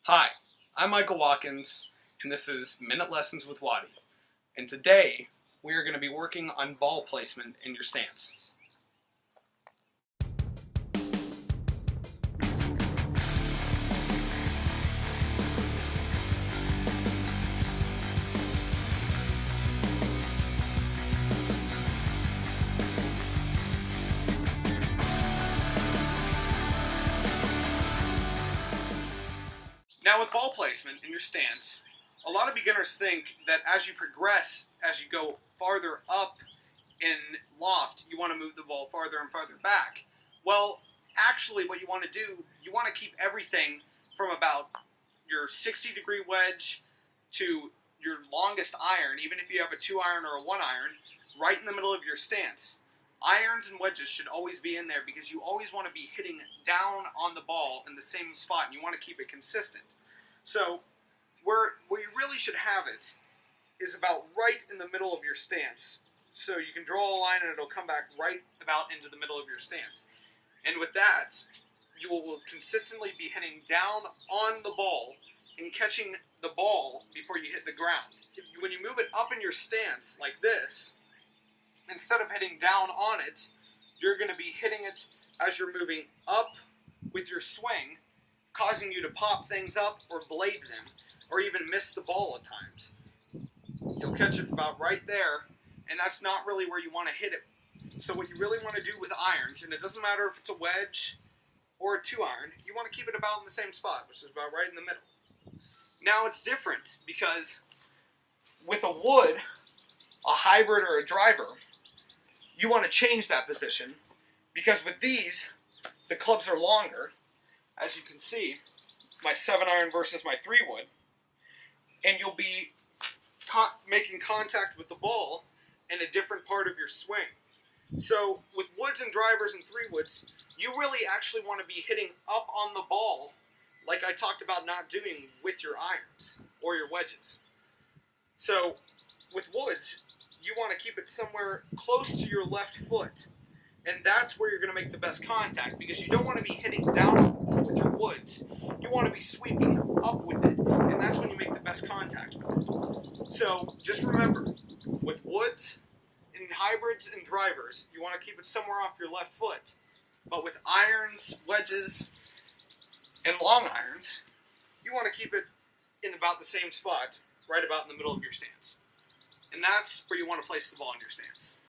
Hi, I'm Michael Watkins, and this is Minute Lessons with Waddy. And today, we are going to be working on ball placement in your stance. Now with ball placement in your stance, a lot of beginners think that as you progress, as you go farther up in loft, you want to move the ball farther and farther back. Well, actually what you want to do, you want to keep everything from about your 60-degree wedge to your longest iron, even if you have a 2-iron or a 1-iron, right in the middle of your stance. Irons and wedges should always be in there because you always want to be hitting down on the ball in the same spot, and you want to keep it consistent. So where you really should have it is about right in the middle of your stance. So you can draw a line and it'll come back right about into the middle of your stance. And with that, you will consistently be hitting down on the ball and catching the ball before you hit the ground. When you move it up in your stance like this, instead of hitting down on it, you're going to be hitting it as you're moving up with your swing, causing you to pop things up or blade them, or even miss the ball at times. You'll catch it about right there, and that's not really where you want to hit it. So what you really want to do with irons, and it doesn't matter if it's a wedge or a 2-iron, you want to keep it about in the same spot, which is about right in the middle. Now it's different because with a wood, a hybrid, or a driver, you want to change that position because with these, the clubs are longer, as you can see, my 7-iron versus my 3-wood, and you'll be making contact with the ball in a different part of your swing. So with woods and drivers and 3-woods, you really actually want to be hitting up on the ball like I talked about not doing with your irons or your wedges. So with woods, you want to keep it somewhere close to your left foot, and that's where you're going to make the best contact because you don't want to be hitting down on the ball with your woods. You want to be sweeping up with it, and that's when you make the best contact with it. So just remember, with woods and hybrids and drivers, you want to keep it somewhere off your left foot. But with irons, wedges, and long irons, you want to keep it in about the same spot, right about in the middle of your stance. And that's where you want to place the ball in your stance.